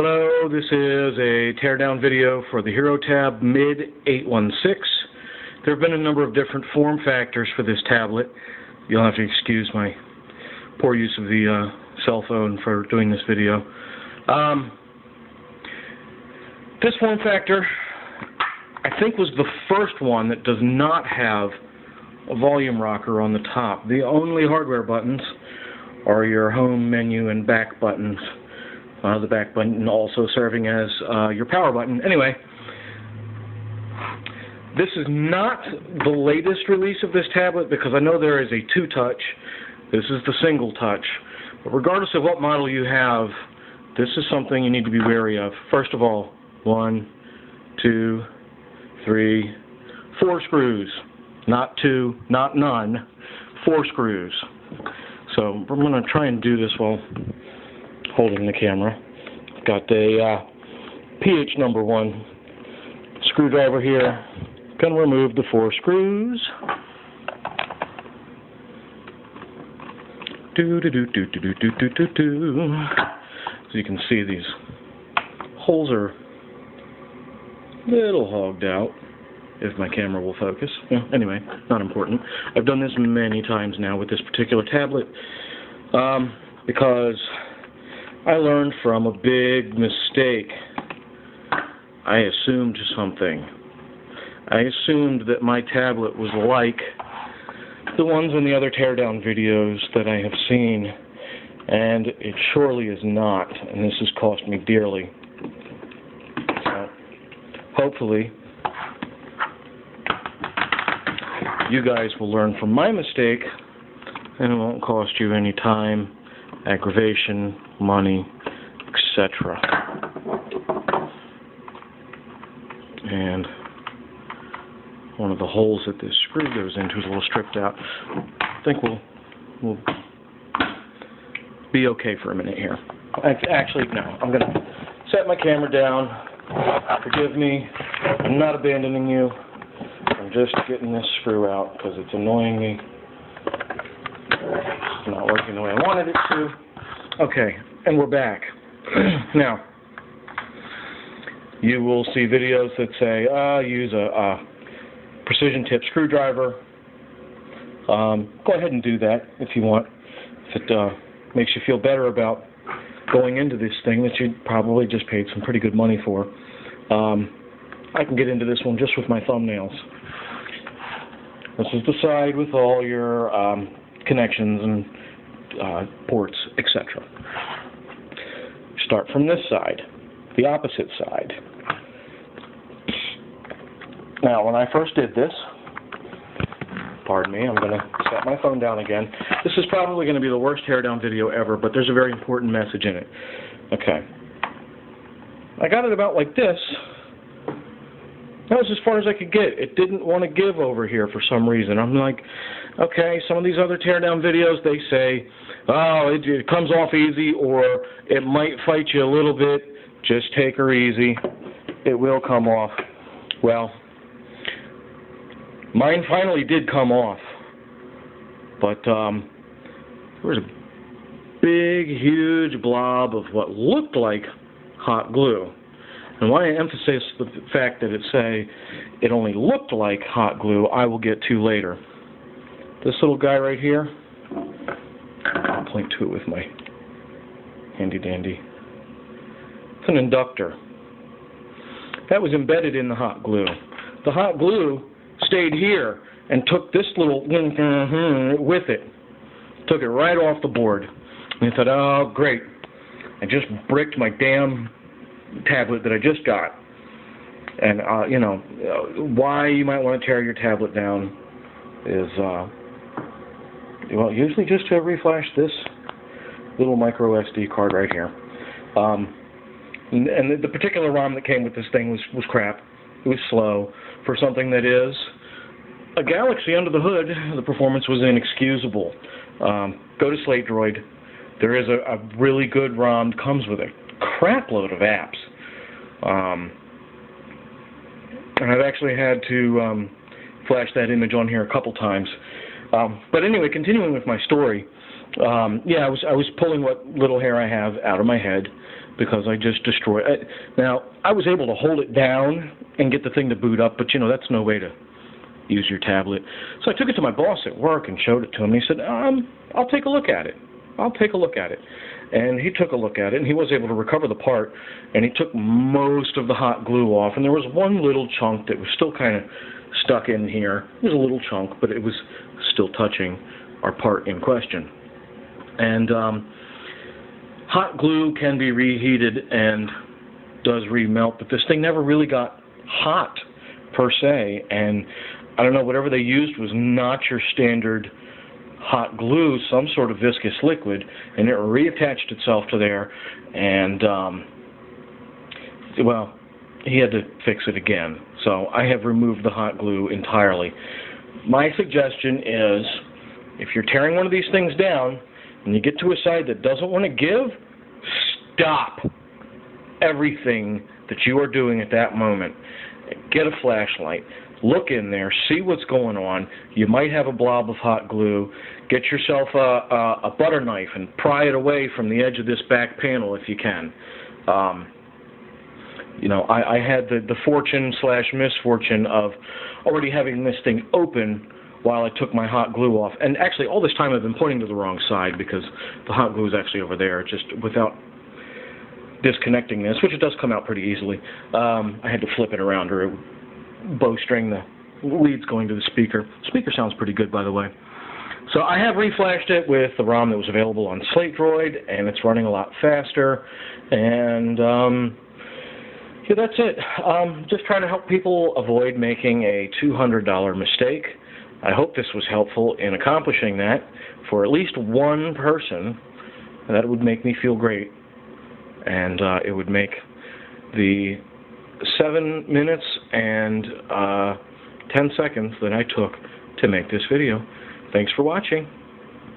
Hello, this is a teardown video for the Herotab MID816. There have been a number of different form factors for this tablet. You'll have to excuse my poor use of the cell phone for doing this video. This form factor, I think, was the first one that does not have a volume rocker on the top. The only hardware buttons are your home menu and back buttons. The back button also serving as your power button. Anyway, this is not the latest release of this tablet because I know there is a two-touch. This is the single touch. But regardless of what model you have, this is something you need to be wary of. First of all, 1, 2, 3, 4 screws. Not 2, not none. 4 screws. So I'm going to try and do this while holding the camera. Got a PH number 1 screwdriver here. Going to remove the 4 screws. So you can see these holes are a little hogged out, if my camera will focus. Yeah, anyway, not important. I've done this many times now with this particular tablet because I learned from a big mistake. I assumed something. I assumed that my tablet was like the ones in the other teardown videos that I have seen, and it surely is not, and this has cost me dearly. So, hopefully, you guys will learn from my mistake, and it won't cost you any time, aggravation, money, etc. And one of the holes that this screw goes into is a little stripped out. I think we'll be okay for a minute here. Actually, no. I'm going to set my camera down. Forgive me. I'm not abandoning you. I'm just getting this screw out because it's annoying me. It's not working the way I wanted it to. Okay, and we're back. Now, you will see videos that say, use a precision tip screwdriver. Go ahead and do that if you want. If it makes you feel better about going into this thing that you probably just paid some pretty good money for. I can get into this one just with my thumbnails. This is the side with all your connections and ports, etc. Start from this side, the opposite side. Now, when I first did this, pardon me, I'm going to set my phone down again. This is probably going to be the worst teardown video ever, but there's a very important message in it. Okay. I got it about like this. That was as far as I could get. It didn't want to give over here for some reason. I'm like, okay, some of these other teardown videos, they say, oh, it comes off easy, or it might fight you a little bit. Just take her easy. It will come off. Well, mine finally did come off. But there was a big, huge blob of what looked like hot glue. And why I emphasize the fact that it only looked like hot glue, I will get to later. This little guy right here, I'll point to it with my handy-dandy. It's an inductor. That was embedded in the hot glue. The hot glue stayed here and took this little with it. Took it right off the board. And I thought, oh, great. I just bricked my damn tablet that I just got. And, you know, why you might want to tear your tablet down is, well, usually just to reflash this little micro SD card right here. And the particular ROM that came with this thing was crap. It was slow. For something that is a Galaxy under the hood, the performance was inexcusable. Go to Slate Droid. There is a really good ROM that comes with a crap load of apps. And I've actually had to flash that image on here a couple times. But anyway, continuing with my story, Yeah, I was pulling what little hair I have out of my head because I just destroyed it. Now, I was able to hold it down and get the thing to boot up, but, you know, that's no way to use your tablet. So I took it to my boss at work and showed it to him. He said, I'll take a look at it. I'll take a look at it. And he took a look at it, and he was able to recover the part, and he took most of the hot glue off, and there was one little chunk that was still kind of stuck in here. It was a little chunk, but it was still touching our part in question. And hot glue can be reheated and does remelt, but this thing never really got hot per se, and I don't know, whatever they used was not your standard hot glue, some sort of viscous liquid, and it reattached itself to there, and well, he had to fix it again. So I have removed the hot glue entirely. My suggestion is, if you're tearing one of these things down and you get to a side that doesn't want to give, stop everything that you are doing at that moment. Get a flashlight. Look in there, see what's going on. You might have a blob of hot glue. Get yourself a butter knife and pry it away from the edge of this back panel if you can. You know, I had the fortune/misfortune of already having this thing open while I took my hot glue off. And actually, all this time I've been pointing to the wrong side because the hot glue is actually over there, just without disconnecting this, which it does come out pretty easily. I had to flip it around or bowstring the leads going to the speaker. Speaker sounds pretty good, by the way. So I have reflashed it with the ROM that was available on Slate Droid, and it's running a lot faster. And yeah, that's it. Just trying to help people avoid making a $200 mistake. I hope this was helpful in accomplishing that for at least one person. That would make me feel great. And it would make the 7 minutes and 10 seconds that I took to make this video. Thanks for watching.